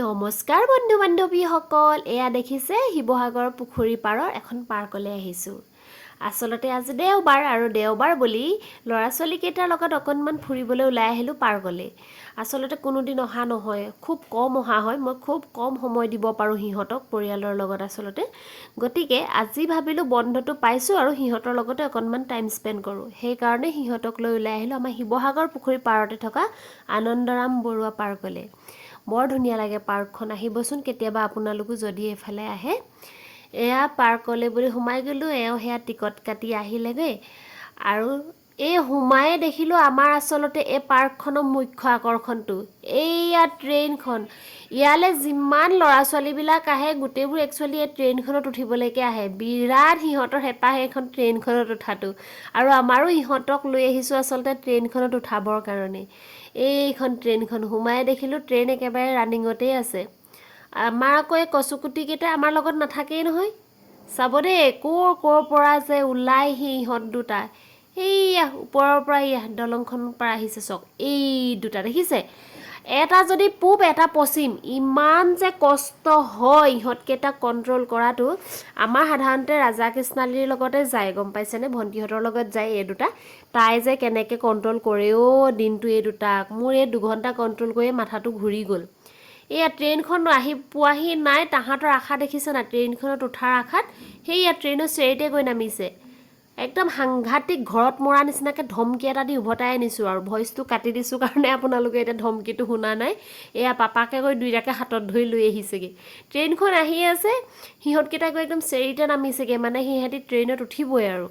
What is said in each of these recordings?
নমস্কাৰ বন্ধু বান্ধৱীসকল, এয়া দেখিছে শিৱসাগৰ পুখুৰী পাৰৰ এখন পাৰ্কলৈ আহিছোঁ। আচলতে আজি দেওবাৰ আৰু দেওবাৰ বুলি ল'ৰা ছোৱালীকেইটাৰ লগত অকণমান ফুৰিবলৈ ওলাই আহিলোঁ পাৰ্কলৈ। আচলতে কোনোদিন অহা নহয়, খুব কম অহা হয়, মই খুব কম সময় দিব পাৰোঁ সিহঁতক পৰিয়ালৰ লগত আচলতে। গতিকে আজি ভাবিলোঁ বন্ধটো পাইছোঁ আৰু সিহঁতৰ লগতে অকণমান টাইম স্পেণ্ড কৰোঁ। সেইকাৰণে সিহঁতক লৈ ওলাই আহিলোঁ আমাৰ শিৱসাগৰ পুখুৰী পাৰতে থকা আনন্দৰাম বৰুৱা পাৰ্কলৈ। বৰ ধুনীয়া লাগে পাৰ্কখন, আহিবচোন কেতিয়াবা আপোনালোকো যদি এইফালে আহে। এয়া পাৰ্কলৈ বুলি সোমাই গ'লোঁ, এওঁ সেয়া টিকট কাটি আহিলেগৈ আৰু এই সোমায়ে দেখিলোঁ আমাৰ আচলতে এই পাৰ্কখনৰ মুখ্য আকৰ্ষণটো এইয়া ট্ৰেইনখন। ইয়ালৈ যিমান ল'ৰা ছোৱালীবিলাক আহে গোটেইবোৰ একচুৱেলি এই ট্ৰেইনখনত উঠিবলৈকে আহে। বিৰাট সিহঁতৰ হেঁপাহ এইখন ট্ৰেইনখনত উঠাটো, আৰু আমাৰো ইহঁতক লৈ আহিছোঁ আচলতে ট্ৰেইনখনত উঠাবৰ কাৰণে। এইখন ট্ৰেইনখন সোমাই দেখিলোঁ ট্ৰেইন একেবাৰে ৰানিঙতেই আছে। আমাৰ আকৌ এই কচুকুটিকেইটা আমাৰ লগত নাথাকেই নহয়। চাব দেই ক'ৰ পৰা যে ওলাইহি ইহঁত দুটা। এইয়া ওপৰৰ পৰা ইয়া দলংখনৰ পৰা আহিছে চাওক, এই দুটা দেখিছে, এটা যদি পূব এটা পশ্চিম। ইমান যে কষ্ট হয় ইহঁতকেইটাক কণ্ট্ৰল কৰাটো। আমাৰ সাধাৰণতে ৰাজা কৃষ্ণালীৰ লগতে যায়, গম পাইছেনে, ভণ্টিহঁতৰ লগত যায় এই দুটা। তাই যে কেনেকৈ কণ্ট্ৰল কৰেও দিনটো এই দুটাক, মোৰ এই 2 ঘণ্টা কণ্ট্ৰল কৰিয়ে মাথাটো ঘূৰি গ'ল। এয়া ট্ৰেইনখন আহি পোৱাহি নাই, তাহাঁতৰ আশা দেখিছে না, ট্ৰেইনখনত উঠাৰ আশাত সেইয়া ট্ৰেইনৰ চেৰিতে গৈ নামিছে। একদম সাংঘাতিক ঘৰত মৰা নিচিনাকৈ ধমকি এটা দি উভতাই আনিছোঁ, আৰু ভইচটো কাটি দিছোঁ কাৰণে আপোনালোকে এতিয়া ধমকিটো শুনা নাই। এয়া পাপাকে গৈ দুইটাকে হাতত ধৰি লৈ আহিছেগৈ। ট্ৰেইনখন আহি আছে, সিহঁতকেইটা গৈ একদম চেৰিতে নামিছেগৈ, মানে সিহঁতি ট্ৰেইনত উঠিবই আৰু।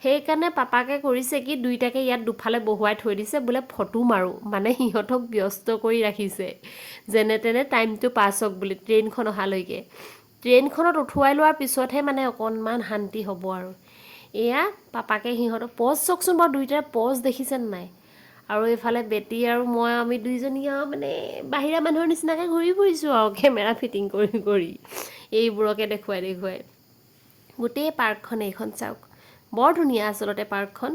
সেইকাৰণে পাপাকে কৰিছে কি, দুইটাকে ইয়াত দুফালে বহুৱাই থৈ দিছে, বোলে ফটো মাৰোঁ, মানে সিহঁতক ব্যস্ত কৰি ৰাখিছে যেনে তেনে টাইমটো পাছ হওক বুলি ট্ৰেইনখন অহালৈকে। ট্ৰেইনখনত উঠুৱাই লোৱাৰ পিছতহে মানে অকণমান শান্তি হ'ব আৰু। এয়া পাপাকে সিহঁতৰ পজ চাওকচোন বাৰু, দুইটাৰ পজ দেখিছেনে নাই। আৰু এইফালে বেটি আৰু মই, আমি দুইজনী আৰু মানে বাহিৰা মানুহৰ নিচিনাকৈ ঘূৰি ফুৰিছোঁ আৰু কেমেৰা ফিটিং কৰি কৰি এইবোৰকে দেখুৱাই। গোটেই পাৰ্কখন এইখন চাওক, বৰ ধুনীয়া আচলতে পাৰ্কখন।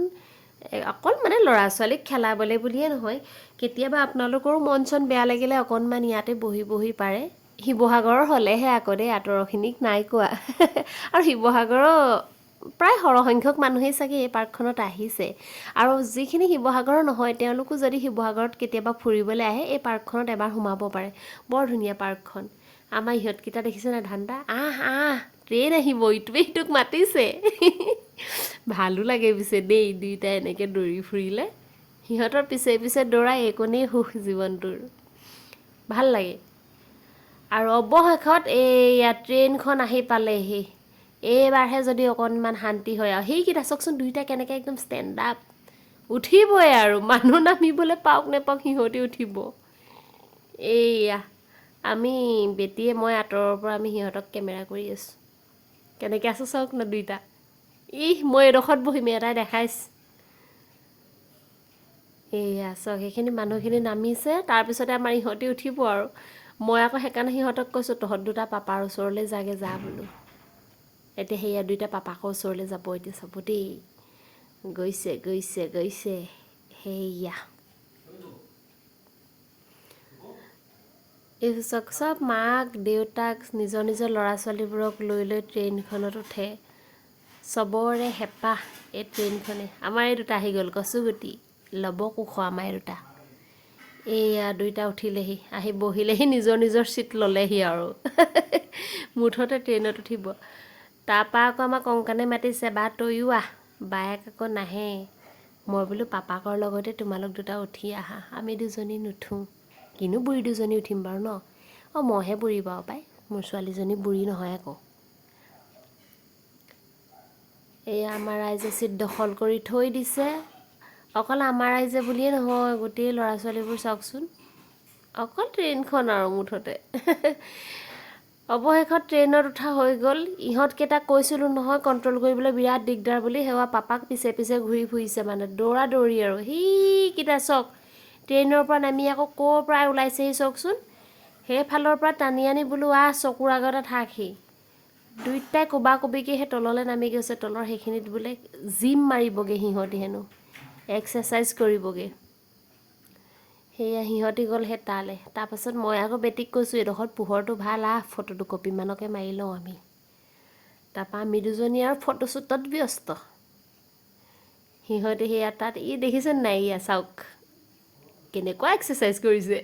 অকল মানে ল'ৰা ছোৱালীক খেলাবলৈ বুলিয়ে নহয়, কেতিয়াবা আপোনালোকৰো মন চন বেয়া লাগিলে অকণমান ইয়াতে বহি পাৰে। শিৱসাগৰৰ হ'লেহে আকৌ দেই, আঁতৰখিনিক নাই কোৱা। আৰু শিৱসাগৰৰ প্ৰায় সৰহসংখ্যক মানুহেই চাগে এই পাৰ্কখনত আহিছে, আৰু যিখিনি শিৱসাগৰৰ নহয় তেওঁলোকো যদি শিৱসাগৰত কেতিয়াবা ফুৰিবলৈ আহে এই পাৰ্কখনত এবাৰ সোমাব পাৰে। বৰ ধুনীয়া পাৰ্কখন। আমাৰ ইহঁতকেইটা দেখিছে নাই ধান্দা, আহ ট্ৰেইন আহিব, ইটোৱে সিটোক মাতিছে। ভালো লাগে পিছে দেই, দুইটাই এনেকৈ দৌৰি ফুৰিলে। সিহঁতৰ পিছে পিছে দৌৰা একোনেই সুখ জীৱনটোৰ, ভাল লাগে। আৰু অৱশেষত এইয়া ট্ৰেইনখন আহি পালেহি। এইবাৰহে যদি অকণমান শান্তি হয় আৰু। সেইকেইটা চাওকচোন দুইটা কেনেকৈ একদম ষ্টেণ্ড আপ, উঠিবই আৰু, মানুহ নামিবলৈ পাওক নেপাওক সিহঁতি উঠিব। এইয়া আমি বেটিয়ে মই আঁতৰৰ পৰা আমি সিহঁতক কেমেৰা কৰি আছোঁ, কেনেকৈ আছোঁ চাওক ন দুইটা। মই এডোখৰত বহিম, এটাই দেখাইছে। এইয়া চাওক, সেইখিনি মানুহখিনি নামিছে, তাৰপিছতে আমাৰ ইহঁতি উঠিব আৰু। মই আকৌ সেইকাৰণে সিহঁতক কৈছোঁ, তহঁত দুটা পাপাৰ ওচৰলৈ যাগে যা বোলো। এতিয়া সেয়া দুইটা পাপাকৰ ওচৰলৈ যাব, এতিয়া চাব দেই, গৈছে। সেয়া এই চাওক, চব মাক দেউতাক নিজৰ ল'ৰা ছোৱালীবোৰক লৈ ট্ৰেইনখনত উঠে। চবৰে হেঁপাহ এই ট্ৰেইনখনে। আমাৰ এই দুটা আহি গ'ল, কচুগুটি ল'ব কোশ আমাৰ এই দুটা। এইয়া দুইটা উঠিলেহি, আহি বহিলেহি, নিজৰ ছিট ল'লেহি আৰু। মুঠতে ট্ৰেইনত উঠিব। তাৰপৰা আকৌ আমাৰ কংকনে মাতিছে, বা তয়ো আহ। বায়েক আকৌ নাহে। মই বোলো পাপাকৰ লগতে তোমালোক দুটা উঠি আহা, আমি দুজনী নুঠোঁ। কিনো বুঢ়ী দুজনী উঠিম বাৰু ন। মইহে বুঢ়ী বাৰু পাই, মোৰ ছোৱালীজনী বুঢ়ী নহয় আকৌ। এয়া আমাৰ ৰাইজে ছিট দখল কৰি থৈ দিছে। অকল আমাৰ ৰাইজে বুলিয়ে নহয়, গোটেই ল'ৰা ছোৱালীবোৰ চাওকচোন, অকল ট্ৰেইনখন আৰু মুঠতে। অৱশেষত ট্ৰেইনত উঠা হৈ গ'ল। ইহঁতকেইটাক কৈছিলোঁ নহয় কণ্ট্ৰল কৰিবলৈ বিৰাট দিগদাৰ বুলি, সেৱা পাপাক পিছে ঘূৰি ফুৰিছে, মানে দৌৰি আৰু। সেইকেইটা চাওক, ট্ৰেইনৰ পৰা নামি আকৌ ক'ৰ পৰা ওলাইছেহি চাওকচোন। সেইফালৰ পৰা টানি আনি বোলো চকুৰ আগতে থাকহি। দুইটাই কোবাকুবিকৈ সেই তললৈ নামি গৈছে, তলৰ সেইখিনিত বোলে জিম মাৰিবগৈ সিহঁতি হেনো, এক্সাৰচাইজ কৰিবগৈ। সেয়া সিহঁতি গ'ল সেই তালৈ। তাৰপাছত মই আকৌ বেটিক কৈছোঁ এইডোখৰত পোহৰটো ভাল ফটো দুকপিমানকে মাৰি লওঁ আমি। তাৰপৰা আমি দুজনী আৰু ফটোশ্বুটত ব্যস্ত। সিহঁতে সেয়া তাত দেখিছে নাই চাওক কেনেকুৱা এক্সাৰচাইজ কৰিছে।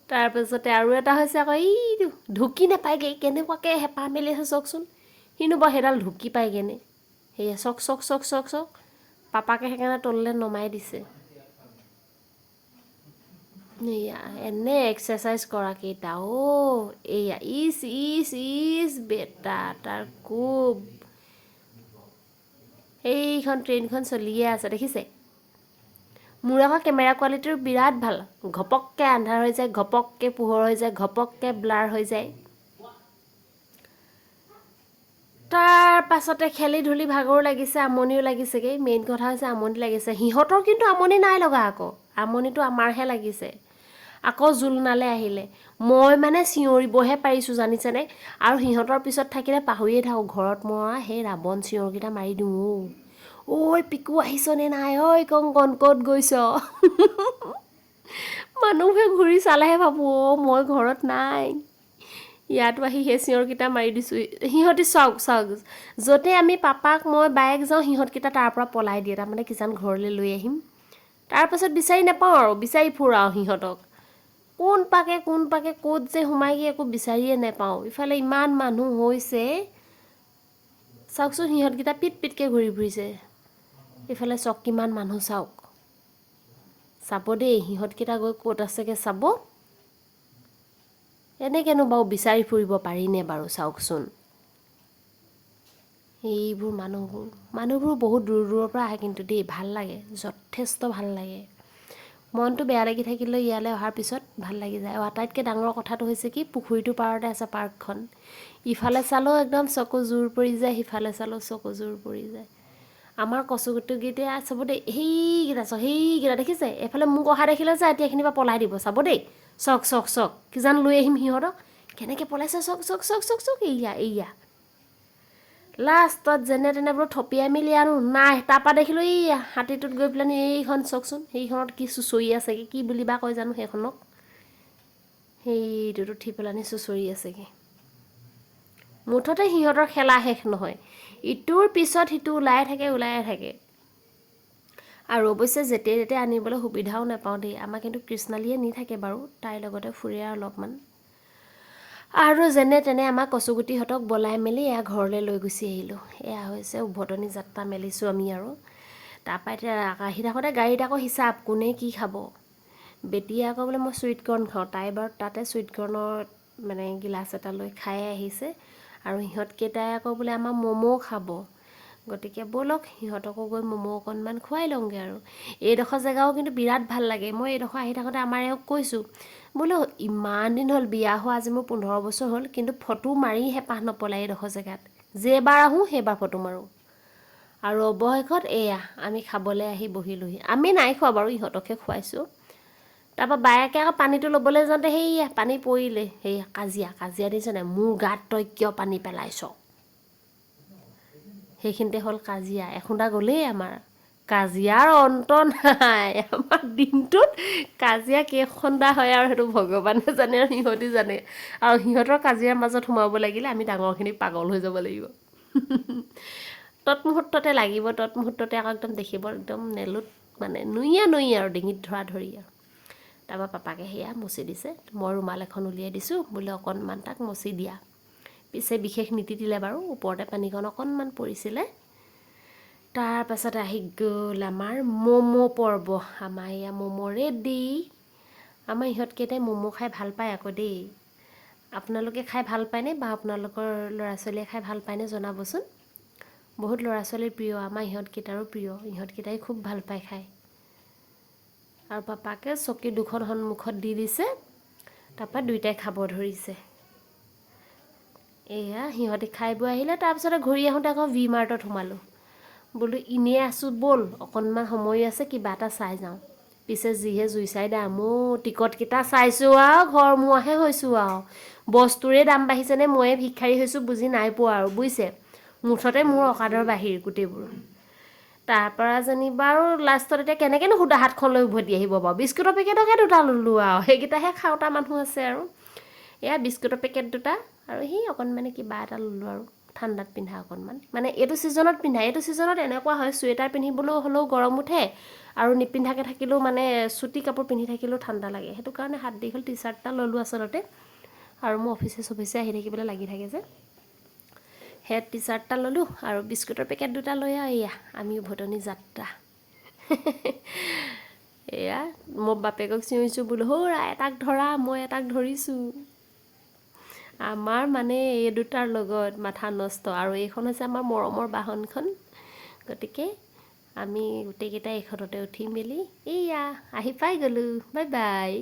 তাৰপিছতে আৰু এটা হৈছে আকৌ এইটো ঢুকি নাপায়গৈ কেনেকুৱাকৈ হেঁপাহ মেলি আছে চাওকচোন। সিনো বাৰু সেইডাল ঢুকি পায়গৈনে। সেয়া চক চক চক চক চক পাপাকে সেইকাৰণে তললৈ নমাই দিছে। এয়া এনে এক্সাৰচাইজ কৰাকেইটা এয়া ইচ ইচ ইচ বেটা তাৰ কোব। এইখন ট্ৰেইনখন চলিয়ে আছে দেখিছে। মোৰ আকৌ কেমেৰা কোৱালিটিটো বিৰাট ভাল। ঘপককৈ আন্ধাৰ হৈ যায়, ঘপককৈ পোহৰ হৈ যায়, ঘপককৈ ব্লাৰ হৈ যায়। তাৰ পাছতে খেলি ধূলি ভাগৰো লাগিছে, আমনিও লাগিছেগৈ। মেইন কথা হৈছে আমনি লাগিছে। সিহঁতৰ কিন্তু আমনি নাই লগা আকৌ। আমনিটো আমাৰহে লাগিছে। আকৌ জোলনালৈ আহিলে। মই মানে চিঞৰিবহে পাৰিছোঁ জানিছেনে। আৰু সিহঁতৰ পিছত থাকিলে পাহৰিয়ে থাকোঁ। ঘৰত মই সেই ৰাৱণ চিঞৰকেইটা মাৰি দিওঁ। ঐ পিকু আহিছনে নাই? ঐ কংকন ক'ত গৈছ? মানুহবোৰে ঘূৰি চালেহে ভাবোঁ মই ঘৰত নাই। ইয়াতো আহি সেই চিঞৰকেইটা মাৰি দিছোঁ। সিহঁতি চাওক চাওক য'তে আমি পাপাক মই বাইক যাওঁ সিহঁতকেইটা তাৰ পৰা পলাই দিয়ে। তাৰমানে কিজান ঘৰলৈ লৈ আহিম। তাৰপাছত বিচাৰি নাপাওঁ আৰু বিচাৰি ফুৰাওঁ সিহঁতক। কোন পাকে ক'ত যে সোমাইগৈ একো বিচাৰিয়ে নাপাওঁ। ইফালে ইমান মানুহ হৈছে চাওকচোন সিহঁতকেইটা পিট পিটকৈ ঘূৰি ফুৰিছে। এইফালে চাওক কিমান মানুহ চাওক। চাব দেই সিহঁতকেইটা গৈ ক'ত আছেগৈ চাব। এনেকৈনো বাৰু বিচাৰি ফুৰিব পাৰিনে বাৰু চাওকচোন। এইবোৰ মানুহবোৰ বহুত দূৰ দূৰৰ পৰা আহে কিন্তু দেই ভাল লাগে, যথেষ্ট ভাল লাগে। মনটো বেয়া লাগি থাকিলেও ইয়ালৈ অহাৰ পিছত ভাল লাগি যায়। আৰু আটাইতকৈ ডাঙৰ কথাটো হৈছে কি পুখুৰীটোৰ পাৰতে আছে পাৰ্কখন। ইফালে চালেও একদম চকু জোৰ পৰি যায়, সিফালে চালেও চকু জোৰ পৰি যায়। আমাৰ কচুগুটিকেইটা চাব দেই সেইকেইটা চাওক সেইকেইটা দেখিছে। এইফালে মোক অহা দেখিলে যে এতিয়া এইখিনিৰ পৰা পলাই দিব চাব দেই। চক চক চক কিজান লৈ আহিম সিহঁতক। কেনেকৈ পলাইছে চক চক চক চক চক এয়া লাষ্টত যেনে তেনে বোলো থপিয়াই মেলি আনো নাই। তাৰপৰা দেখিলোঁ হাতীটোত গৈ পেলানি এইখন চাওকচোন। সেইখনত কি চুঁচৰি আছেগৈ কি বুলি বা কয় জানো সেইখনক। সেইটোত উঠি পেলানি চুঁচৰি আছেগৈ। মুঠতে সিহঁতৰ খেলা শেষ নহয়। ইটোৰ পিছত সিটো ওলাই থাকে। আৰু অৱশ্যে যেতিয়াই তেতিয়াই আনিবলৈ সুবিধাও নাপাওঁ দেই। আমাক কিন্তু কৃষ্ণালীয়ে নি থাকে বাৰু, তাইৰ লগতে ফুৰে অলপমান। আৰু যেনে তেনে আমাৰ কচুগুটিহঁতক বলাই মেলি এয়া ঘৰলৈ লৈ গুচি আহিলোঁ। এয়া হৈছে উভতনি যাত্ৰা মেলিছোঁ আমি আৰু। তাৰপৰা এতিয়া আহি থাকোঁতে গাড়ীত আকৌ হিচাপ কোনে কি খাব। বেটিয়ে আকৌ বোলে মই চুইট কৰ্ণ খাওঁ। তাই বাৰু তাতে চুইট কৰ্ণৰ মানে গিলাচ এটা লৈ খাই আহিছে। আৰু সিহঁতকেইটাই আকৌ বোলে আমাৰ ম'ম' খাব। গতিকে ব'লক সিহঁতকো গৈ ম'ম' অকণমান খুৱাই লওঁগৈ আৰু। এইডোখৰ জেগাও কিন্তু বিৰাট ভাল লাগে। মই এইডোখৰ আহি থাকোঁতে আমাৰ এওঁক কৈছোঁ বোলো ইমান দিন হ'ল বিয়া হোৱা আজি মোৰ 15 বছৰ হ'ল, কিন্তু ফটো মাৰি হেঁপাহ নপলায় এইডোখৰ জেগাত। যেইবাৰ আহোঁ সেইবাৰ ফটো মাৰোঁ। আৰু অৱশেষত এয়া আমি খাবলৈ আহি বহিলোহি। আমি নাই খোৱা বাৰু ইহঁতকহে খুৱাইছোঁ। তাৰপৰা বায়েকে আকৌ পানীটো ল'বলৈ যাওঁতে সেইয়া পানী পৰিলে। কাজিয়া দিছে নাই মোৰ গাত তই কিয় পানী পেলাইছ। সেইখিনিতে হ'ল কাজিয়া। এখুন্দা গ'লেই আমাৰ। কাজিয়াৰ অন্ত নাই। আমাৰ দিনটোত কাজিয়া কেইখন্দা হয় আৰু সেইটো ভগৱানে জানে আৰু সিহঁতি জানে। আৰু সিহঁতৰ কাজিয়াৰ মাজত সোমাব লাগিলে আমি ডাঙৰখিনি পাগল হৈ যাব লাগিব। তৎমুহূৰ্ততে লাগিব, তৎমুহূৰ্ততে আকৌ একদম দেখিব একদম নেলুত মানে নুই আৰু ডিঙিত ধৰা ধৰি আৰু। তাৰপৰা পাপাকে সেয়া মচি দিছে। মই ৰুমাল এখন উলিয়াই দিছোঁ বোলে অকণমান তাক মচি দিয়া। পিছে বিশেষ নিতিতিলে বাৰু, ওপৰতে পানীকণ অকণমান পৰিছিলে। তাৰপাছত আহি গ'ল আমাৰ ম'ম' পৰ্ব। আমাৰ এয়া ম'ম' ৰেডি। আমাৰ ইহঁতকেইটাই ম'ম' খাই ভাল পায় আকৌ দেই। আপোনালোকে খাই ভাল পায়নে বা আপোনালোকৰ ল'ৰা ছোৱালীয়ে খাই ভাল পায়নে জনাবচোন। বহুত ল'ৰা ছোৱালীৰ প্ৰিয়, আমাৰ ইহঁতকেইটাৰো প্ৰিয়। ইহঁতকেইটাই খুব ভাল পায় খাই। আৰু পাপাকে চকী দুখন সন্মুখত দি দিছে। তাৰপৰা দুইটাই খাব ধৰিছে। এয়া সিহঁতি খাই বৈ আহিলে। তাৰপিছতে ঘূৰি আহোঁতে আকৌ ভি মাৰ্টত সোমালোঁ। বোলো এনেই আছোঁ ব'ল অকণমান সময় আছে কিবা এটা চাই যাওঁ। পিছে যিহে জুই চাই দাম টিকটকেইটা চাইছোঁ আৰু ঘৰ মুৱাহে হৈছোঁ আৰু। বস্তুৰে দাম বাঢ়িছেনে ময়ে ভিক্ষাৰী হৈছোঁ বুজি নাই পোৱা আৰু বুজিছে। মুঠতে মোৰ অকাদৰ বাহিৰ গোটেইবোৰ। তাৰ পৰা যেনিবা আৰু লাষ্টত এতিয়া কেনেকৈনো সুদা হাতখন লৈ উভতি আহিব বাৰু বিস্কুটৰ পেকেটকে দুটা ল'লোঁ আৰু সেইকেইটাহে খাওঁতা মানুহ আছে আৰু এয়া বিস্কুটৰ পেকেট দুটা আৰু সেই অকণমানে কিবা এটা ল'লোঁ আৰু ঠাণ্ডাত পিন্ধা অকণমান মানে এইটো ছিজনত পিন্ধা এইটো ছিজনত এনেকুৱা হয় চুৱেটাৰ পিন্ধিবলৈও হ'লেও গৰম উঠে আৰু নিপিন্ধাকৈ থাকিলেও মানে চুটি কাপোৰ পিন্ধি থাকিলেও ঠাণ্ডা লাগে সেইটো কাৰণে হাত দীঘল টি চাৰ্ট এটা ল'লোঁ আচলতে আৰু মোৰ অফিচে আহি থাকিবলৈ লাগি থাকে যে সেই টি চাৰ্ট এটা ল'লোঁ আৰু বিস্কুটৰ পেকেট দুটা লৈ আৰু এয়া আমি উভতনি যাত্ৰা এয়া মই বাপেকক চিঞৰিছোঁ বোলো সৌৰা এটাক ধৰা মই এটাক ধৰিছোঁ আমাৰ মানে এই দুটাৰ লগত মাথা নষ্ট আৰু এইখন হৈছে আমাৰ মৰমৰ বাহনখন গতিকে আমি গোটেইকেইটাই এইখনতে উঠি মেলি এয়া আহি পাই গ'লোঁ বাই বাই